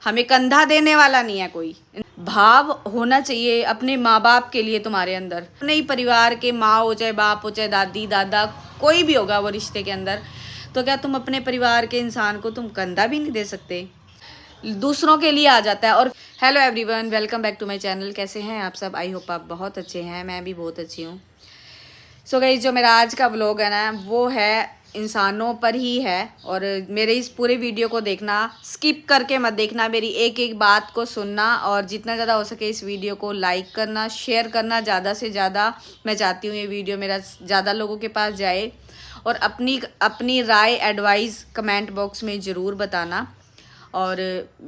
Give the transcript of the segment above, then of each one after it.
हमें कंधा देने वाला नहीं है कोई। भाव होना चाहिए अपने माँ बाप के लिए तुम्हारे अंदर, अपने ही परिवार के, माँ हो चाहे बाप हो चाहे दादी दादा, कोई भी होगा वो रिश्ते के अंदर। तो क्या तुम अपने परिवार के इंसान को तुम कंधा भी नहीं दे सकते? दूसरों के लिए आ जाता है। और hello everyone, welcome back to my channel. कैसे हैं आप सब? आई होप आप बहुत अच्छे हैं, मैं भी बहुत अच्छी हूँ। सो गाइस, जो मेरा आज का व्लॉग है ना, वो है इंसानों पर ही है। और मेरे इस पूरे वीडियो को देखना, स्किप करके मत देखना, मेरी एक एक बात को सुनना और जितना ज़्यादा हो सके इस वीडियो को लाइक करना, शेयर करना ज़्यादा से ज़्यादा। मैं चाहती हूँ ये वीडियो मेरा ज़्यादा लोगों के पास जाए। और अपनी राय एडवाइस कमेंट बॉक्स में ज़रूर बताना। और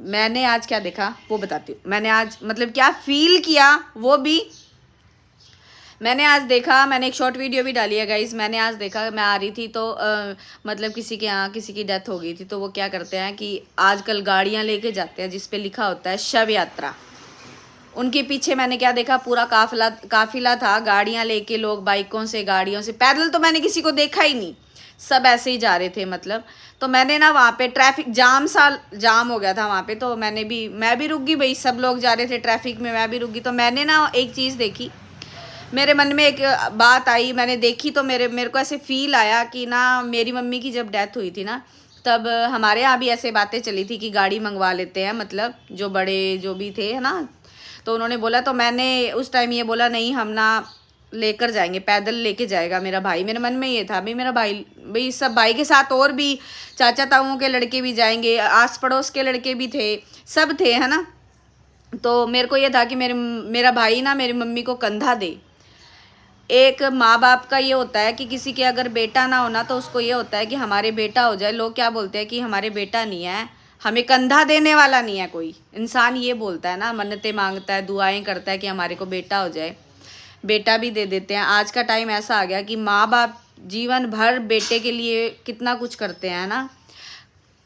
मैंने आज क्या देखा वो बताती हूँ। मैंने आज मतलब क्या फ़ील किया वो भी मैंने आज देखा। मैंने एक शॉर्ट वीडियो भी डाली है गाइज। मैंने आज देखा, मैं आ रही थी तो मतलब किसी के यहाँ किसी की डेथ हो गई थी, तो वो क्या करते हैं कि आजकल गाड़ियाँ लेके जाते हैं जिस पे लिखा होता है शव यात्रा। उनके पीछे मैंने क्या देखा, पूरा काफिला था, गाड़ियाँ लेके लोग बाइकों से, गाड़ियों से, पैदल तो मैंने किसी को देखा ही नहीं, सब ऐसे ही जा रहे थे मतलब। तो मैंने ना वहाँ पे ट्रैफिक जाम हो गया था वहाँ पे, तो मैं भी रुक गई भाई, सब लोग जा रहे थे ट्रैफिक में, मैं भी रुक गई। तो मैंने ना एक चीज़ देखी, मेरे मन में एक बात आई, मैंने देखी तो मेरे को ऐसे फील आया कि ना, मेरी मम्मी की जब डेथ हुई थी ना, तब हमारे यहाँ भी ऐसे बातें चली थी कि गाड़ी मंगवा लेते हैं, मतलब जो बड़े जो भी थे है ना। तो उन्होंने बोला, तो मैंने उस टाइम ये बोला, नहीं हम ना लेकर जाएंगे, पैदल लेके जाएगा मेरा भाई। मेरे मन में ये था भाई, मेरा भाई सब भाई के साथ और भी चाचा ताऊओं के लड़के भी जाएंगे, आस पड़ोस के लड़के भी थे, सब थे है ना। तो मेरे को ये था कि मेरा भाई ना मेरी मम्मी को कंधा दे। एक माँ बाप का ये होता है कि किसी के अगर बेटा ना होना तो उसको ये होता है कि हमारे बेटा हो जाए। लोग क्या बोलते हैं कि हमारे बेटा नहीं है, हमें कंधा देने वाला नहीं है कोई। इंसान ये बोलता है ना, मन्नतें मांगता है, दुआएं करता है कि हमारे को बेटा हो जाए, बेटा भी दे देते हैं। आज का टाइम ऐसा आ गया कि माँ बाप जीवन भर बेटे के लिए कितना कुछ करते हैं ना,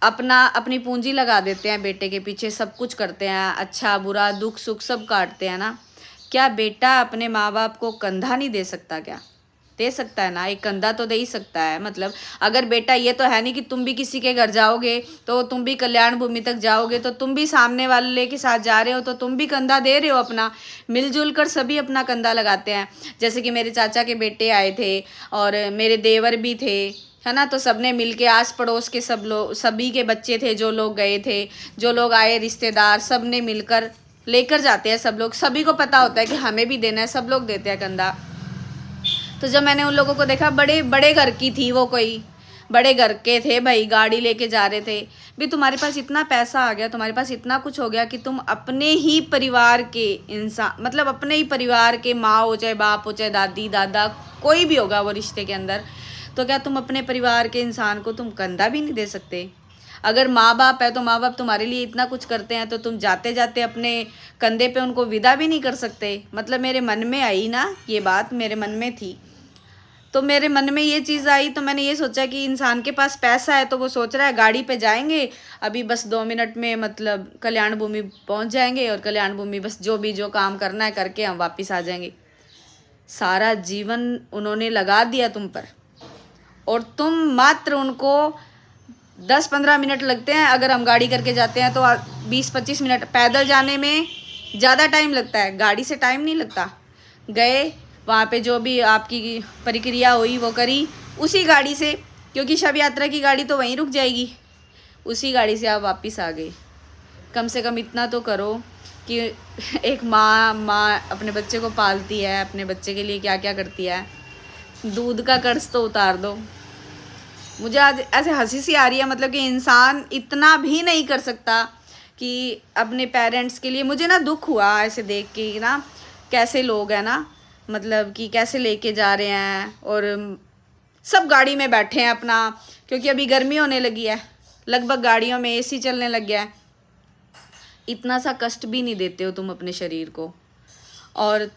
अपनी पूंजी लगा देते हैं बेटे के पीछे, सब कुछ करते हैं, अच्छा बुरा दुख सुख सब काटते हैं ना। क्या बेटा अपने माँ बाप को कंधा नहीं दे सकता? क्या दे सकता है ना, एक कंधा तो दे ही सकता है। मतलब अगर बेटा, ये तो है नहीं कि तुम भी किसी के घर जाओगे तो तुम भी कल्याण भूमि तक जाओगे तो तुम भी सामने वाले के साथ जा रहे हो तो तुम भी कंधा दे रहे हो अपना। मिलजुल कर सभी अपना कंधा लगाते हैं। जैसे कि मेरे चाचा के बेटे आए थे और मेरे देवर भी थे है ना, तो सबने मिलके, आस पड़ोस के सब लोग, सभी के बच्चे थे, जो लोग गए थे, जो लोग आए रिश्तेदार, सब ने मिलकर लेकर जाते हैं। सब लोग, सभी को पता होता है कि हमें भी देना है, सब लोग देते हैं कंधा। तो जब मैंने उन लोगों को देखा, बड़े बड़े घर की थी वो, कोई बड़े घर के थे भाई, गाड़ी लेके जा रहे थे। भी तुम्हारे पास इतना पैसा आ गया, तुम्हारे पास इतना कुछ हो गया कि तुम अपने ही परिवार के इंसान, मतलब अपने ही परिवार के, माँ हो चाहे बाप हो चाहे दादी दादा, कोई भी होगा वो रिश्ते के अंदर। तो क्या तुम अपने परिवार के इंसान को तुम कंधा भी नहीं दे सकते? अगर माँ बाप है तो माँ बाप तुम्हारे लिए इतना कुछ करते हैं, तो तुम जाते जाते अपने कंधे पे उनको विदा भी नहीं कर सकते? मतलब मेरे मन में आई ना ये बात, मेरे मन में थी, तो मेरे मन में ये चीज़ आई, तो मैंने ये सोचा कि इंसान के पास पैसा है तो वो सोच रहा है गाड़ी पे जाएंगे, अभी बस 2 मिनट में मतलब कल्याण भूमि पहुंच जाएंगे, और कल्याण भूमि बस जो काम करना है करके हम वापस आ जाएंगे। सारा जीवन उन्होंने लगा दिया तुम पर, और तुम मात्र उनको 10-15 मिनट लगते हैं। अगर हम गाड़ी करके जाते हैं तो 20-25 मिनट, पैदल जाने में ज़्यादा टाइम लगता है, गाड़ी से टाइम नहीं लगता। गए वहाँ पे, जो भी आपकी प्रक्रिया हुई वो करी उसी गाड़ी से, क्योंकि शव यात्रा की गाड़ी तो वहीं रुक जाएगी, उसी गाड़ी से आप वापस आ गए। कम से कम इतना तो करो कि एक माँ अपने बच्चे को पालती है, अपने बच्चे के लिए क्या क्या करती है, दूध का कर्ज तो उतार दो। मुझे आज ऐसे हंसी सी आ रही है, मतलब कि इंसान इतना भी नहीं कर सकता कि अपने पेरेंट्स के लिए। मुझे ना दुख हुआ ऐसे देख के ना, कैसे लोग हैं ना, मतलब कि कैसे लेके जा रहे हैं, और सब गाड़ी में बैठे हैं अपना, क्योंकि अभी गर्मी होने लगी है, लगभग गाड़ियों में एसी चलने लग गया है। इतना सा कष्ट भी नहीं देते हो तुम अपने शरीर को। और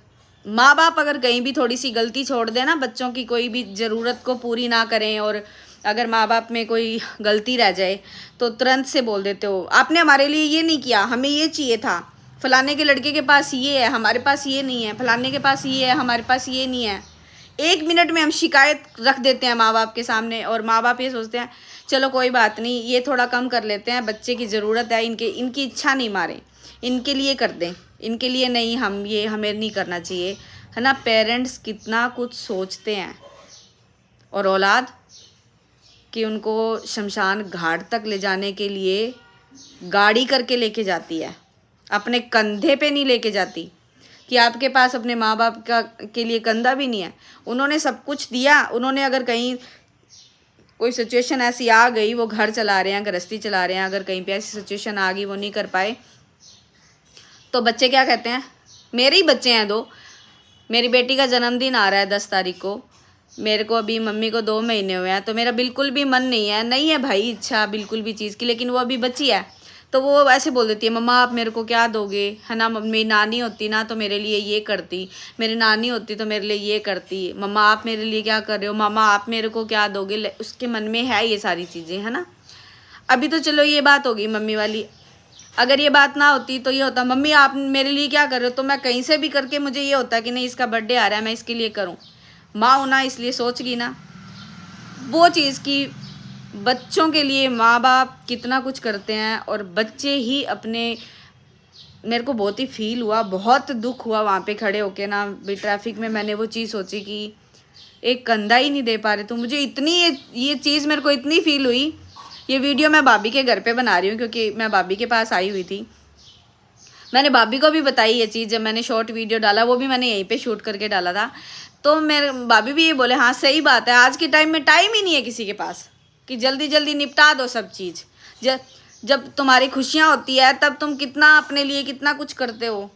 माँ बाप अगर कहीं भी थोड़ी सी गलती छोड़ दें ना, बच्चों की कोई भी ज़रूरत को पूरी ना करें, और अगर माँ बाप में कोई गलती रह जाए तो तुरंत से बोल देते हो, आपने हमारे लिए ये नहीं किया, हमें ये चाहिए था, फलाने के लड़के के पास ये है हमारे पास ये नहीं है, फलाने के पास ये है हमारे पास ये नहीं है। 1 मिनट में हम शिकायत रख देते हैं माँ बाप के सामने, और माँ बाप ये सोचते हैं चलो कोई बात नहीं, ये थोड़ा कम कर लेते हैं, बच्चे की ज़रूरत है, इनकी इच्छा नहीं मारे, इनके लिए कर दें, इनके लिए नहीं, हमें नहीं करना चाहिए, है ना। पेरेंट्स कितना कुछ सोचते हैं, और औलाद कि उनको शमशान घाट तक ले जाने के लिए गाड़ी करके लेके जाती है, अपने कंधे पे नहीं लेके जाती। कि आपके पास अपने माँ बाप के लिए कंधा भी नहीं है, उन्होंने सब कुछ दिया, उन्होंने अगर कहीं कोई सिचुएशन ऐसी आ गई, वो घर चला रहे हैं, गृहस्थी चला रहे हैं, अगर कहीं पे ऐसी सिचुएशन आ गई वो नहीं कर पाए, तो बच्चे क्या कहते हैं, मेरे ही बच्चे हैं 2, मेरी बेटी का जन्मदिन आ रहा है 10 तारीख को, मेरे को अभी मम्मी को 2 महीने हुए हैं, तो मेरा बिल्कुल भी मन नहीं है भाई इच्छा बिल्कुल भी चीज़ की, लेकिन वो अभी बच्ची है, तो वो ऐसे बोल देती है, मम्मा आप मेरे को क्या दोगे, है ना, मेरी नानी होती ना तो मेरे लिए ये करती, मेरी नानी होती तो मेरे लिए ये करती, मम्मा आप मेरे लिए क्या कर रहे हो, मम्मा आप मेरे को क्या दोगे, उसके मन में है ये सारी चीज़ें, है ना। अभी तो चलो ये बात होगी मम्मी वाली, अगर ये बात ना होती तो ये होता, मम्मी आप मेरे लिए क्या कर रहे हो, तो मैं कहीं से भी करके मुझे ये होता कि नहीं इसका बर्थडे आ रहा है मैं इसके लिए करूँ, माँ होना इसलिए सोच गई ना वो चीज़ की। बच्चों के लिए माँ बाप कितना कुछ करते हैं, और बच्चे ही अपने, मेरे को बहुत ही फील हुआ, बहुत दुख हुआ वहाँ पे खड़े होके ना भी, ट्रैफिक में मैंने वो चीज़ सोची कि एक कंधा ही नहीं दे पा रहे, तो मुझे इतनी ये चीज़ मेरे को इतनी फील हुई। ये वीडियो मैं भाभी के घर पे बना रही हूँ, क्योंकि मैं भाभी के पास आई हुई थी, मैंने भाभी को भी बताई ये चीज़, जब मैंने शॉर्ट वीडियो डाला वो भी मैंने यहीं पे शूट करके डाला था, तो मेरे भाभी भी ये बोले हाँ सही बात है, आज के टाइम में टाइम ही नहीं है किसी के पास कि जल्दी जल्दी निपटा दो सब चीज़। जब तुम्हारी खुशियाँ होती है तब तुम कितना अपने लिए कितना कुछ करते हो,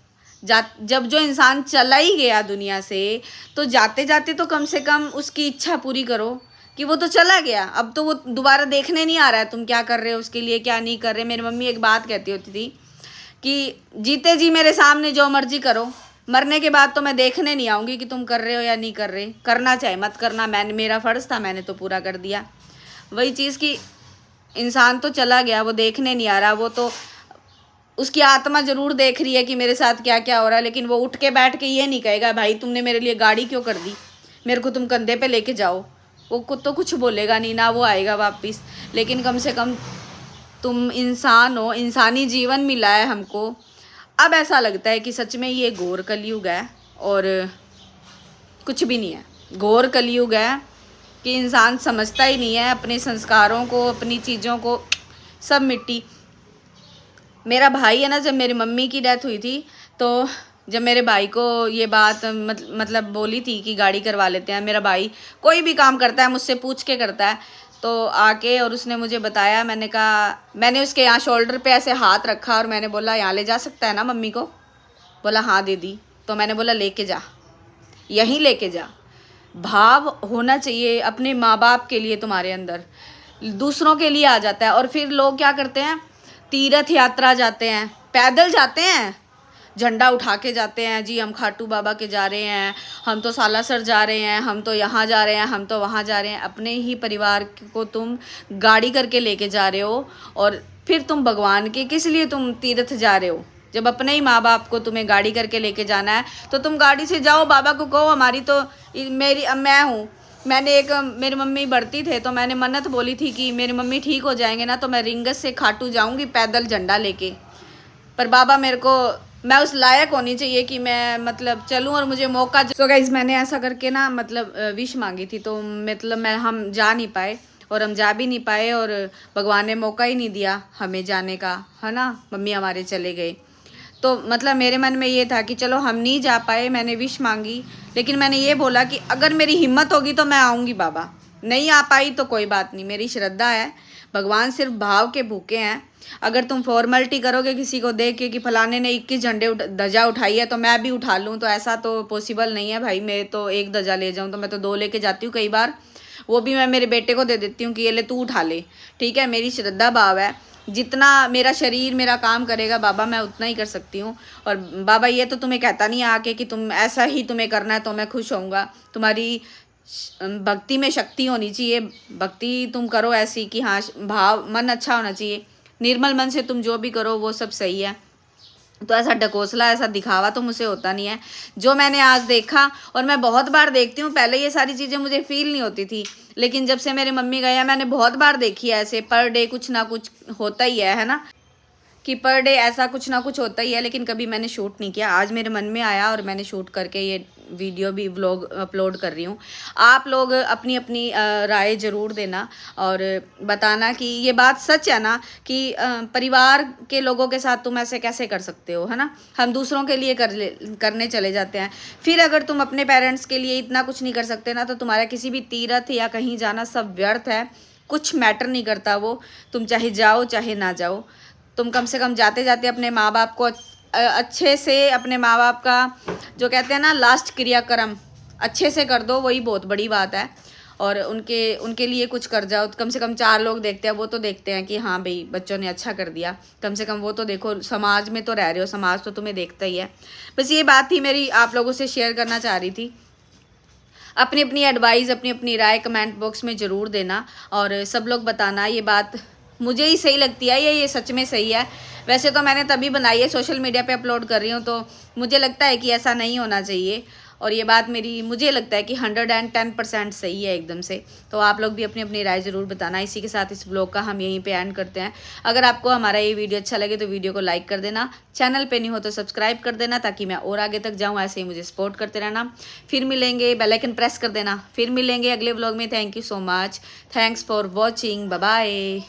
जब जो इंसान चला ही गया दुनिया से, तो जाते जाते तो कम से कम उसकी इच्छा पूरी करो कि वो तो चला गया, अब तो वो दोबारा देखने नहीं आ रहा है तुम क्या कर रहे हो उसके लिए, क्या नहीं कर रहे। मेरी मम्मी एक बात कहती होती थी कि जीते जी मेरे सामने जो मर्जी करो, मरने के बाद तो मैं देखने नहीं आऊँगी कि तुम कर रहे हो या नहीं कर रहे, करना चाहे मत करना, मेरा फ़र्ज़ था मैंने तो पूरा कर दिया। वही चीज़ कि इंसान तो चला गया, वो देखने नहीं आ रहा, वो तो उसकी आत्मा ज़रूर देख रही है कि मेरे साथ क्या क्या हो रहा है, लेकिन वो उठ के बैठ के ये नहीं कहेगा भाई तुमने मेरे लिए गाड़ी क्यों कर दी, मेरे को तुम कंधे पे लेके जाओ, वो तो कुछ बोलेगा नहीं ना, वो आएगा वापस। लेकिन कम से कम तुम इंसान हो, इंसानी जीवन मिला है हमको। अब ऐसा लगता है कि सच में ये घोर कलयुग है और कुछ भी नहीं है, घोर कलयुग है कि इंसान समझता ही नहीं है अपने संस्कारों को, अपनी चीज़ों को, सब मिट्टी। मेरा भाई है ना, जब मेरी मम्मी की डेथ हुई थी, तो जब मेरे भाई को ये बात मतलब बोली थी कि गाड़ी करवा लेते हैं, मेरा भाई कोई भी काम करता है मुझसे पूछ के करता है, तो आके और उसने मुझे बताया, मैंने कहा, मैंने उसके यहाँ शोल्डर पे ऐसे हाथ रखा और मैंने बोला यहाँ ले जा सकता है ना मम्मी को, बोला हाँ दीदी, तो मैंने बोला लेके जा, यहीं लेके जा। भाव होना चाहिए अपने माँ बाप के लिए तुम्हारे अंदर, दूसरों के लिए आ जाता है। और फिर लोग क्या करते हैं, तीर्थ यात्रा जाते हैं, पैदल जाते हैं, झंडा उठा के जाते हैं, जी हम खाटू बाबा के जा रहे हैं, हम तो सालासर जा रहे हैं, हम तो यहाँ जा रहे हैं, हम तो वहाँ जा रहे हैं। अपने ही परिवार को तुम गाड़ी करके लेके जा रहे हो, और फिर तुम भगवान के किस लिए तुम तीर्थ जा रहे हो, जब अपने ही माँ बाप को तुम्हें गाड़ी करके लेके जाना है तो तुम गाड़ी से जाओ, बाबा को कहो हमारी तो मैं हूँ, मेरी मम्मी बढ़ती थे तो मैंने मन्नत बोली थी कि मेरी मम्मी ठीक हो जाएंगे ना तो मैं रिंगस से खाटू जाऊँगी पैदल झंडा लेके, पर बाबा मेरे को, मैं उस लायक होनी चाहिए कि मैं मतलब चलूँ और मुझे मौका। सो गाइस मैंने ऐसा करके ना मतलब विश मांगी थी, तो मतलब हम जा नहीं पाए और हम जा भी नहीं पाए, और भगवान ने मौका ही नहीं दिया हमें जाने का, है ना, मम्मी हमारे चले गए। तो मतलब मेरे मन में ये था कि चलो हम नहीं जा पाए, मैंने विश मांगी, लेकिन मैंने ये बोला कि अगर मेरी हिम्मत होगी तो मैं आऊँगी बाबा, नहीं आ पाई तो कोई बात नहीं, मेरी श्रद्धा है, भगवान सिर्फ भाव के भूखे हैं। अगर तुम फॉर्मेलिटी करोगे किसी को देख के कि फलाने ने 21 ध्वजा उठाई है तो मैं भी उठा लूँ, तो ऐसा तो पॉसिबल नहीं है भाई। मैं तो एक ध्वजा ले जाऊँ तो मैं तो 2 लेके जाती हूँ कई बार, वो भी मैं मेरे बेटे को दे देती हूँ कि ये ले तू उठा ले, ठीक है, मेरी श्रद्धा भाव है, जितना मेरा शरीर मेरा काम करेगा बाबा मैं उतना ही कर सकती हूँ। और बाबा ये तो तुम्हें कहता नहीं आके कि तुम ऐसा ही तुम्हें करना है तो मैं खुश होऊंगा, तुम्हारी भक्ति में शक्ति होनी चाहिए, भक्ति तुम करो ऐसी कि हाँ भाव मन अच्छा होना चाहिए, निर्मल मन से तुम जो भी करो वो सब सही है। तो ऐसा ढकोसला, ऐसा दिखावा तो मुझसे होता नहीं है। जो मैंने आज देखा, और मैं बहुत बार देखती हूँ, पहले ये सारी चीज़ें मुझे फील नहीं होती थी, लेकिन जब से मेरी मम्मी गए हैं मैंने बहुत बार देखी है, ऐसे पर डे कुछ ना कुछ होता ही है ना, कि पर डे ऐसा कुछ ना कुछ होता ही है, लेकिन कभी मैंने शूट नहीं किया। आज मेरे मन में आया और मैंने शूट करके ये वीडियो भी व्लॉग अपलोड कर रही हूँ। आप लोग अपनी अपनी राय ज़रूर देना और बताना कि ये बात सच है ना, कि परिवार के लोगों के साथ तुम ऐसे कैसे कर सकते हो, है ना। हम दूसरों के लिए करने चले जाते हैं, फिर अगर तुम अपने पेरेंट्स के लिए इतना कुछ नहीं कर सकते ना, तो तुम्हारा किसी भी तीर्थ या कहीं जाना सब व्यर्थ है। कुछ मैटर नहीं करता वो, तुम चाहे जाओ चाहे ना जाओ। तुम कम से कम जाते जाते अपने माँ बाप को अच्छे से, अपने माँ बाप का जो कहते हैं ना लास्ट क्रियाक्रम अच्छे से कर दो, वही बहुत बड़ी बात है। और उनके लिए कुछ कर जाओ, कम से कम 4 लोग देखते हैं, वो तो देखते हैं कि हाँ भाई बच्चों ने अच्छा कर दिया, कम से कम वो तो देखो। समाज में तो रह रहे हो, समाज तो तुम्हें देखता ही है। बस ये बात थी मेरी, आप लोगों से शेयर करना चाह रही थी। अपनी अपनी एडवाइस, अपनी अपनी राय कमेंट बॉक्स में ज़रूर देना, और सब लोग बताना ये बात मुझे ही सही लगती है या ये सच में सही है। वैसे तो मैंने तभी बनाई है, सोशल मीडिया पे अपलोड कर रही हूँ, तो मुझे लगता है कि ऐसा नहीं होना चाहिए, और ये बात मेरी मुझे लगता है कि 110% सही है एकदम से। तो आप लोग भी अपनी अपनी राय ज़रूर बताना। इसी के साथ इस व्लॉग का हम यहीं पे एंड करते हैं। अगर आपको हमारा ये वीडियो अच्छा लगे तो वीडियो को लाइक कर देना, चैनल पे नहीं हो तो सब्सक्राइब कर देना, ताकि मैं और आगे तक जाऊँ। ऐसे ही मुझे सपोर्ट करते रहना। फिर मिलेंगे, बेल आइकन प्रेस कर देना। फिर मिलेंगे अगले व्लॉग में। Thank you so much, thanks for watching, bye bye.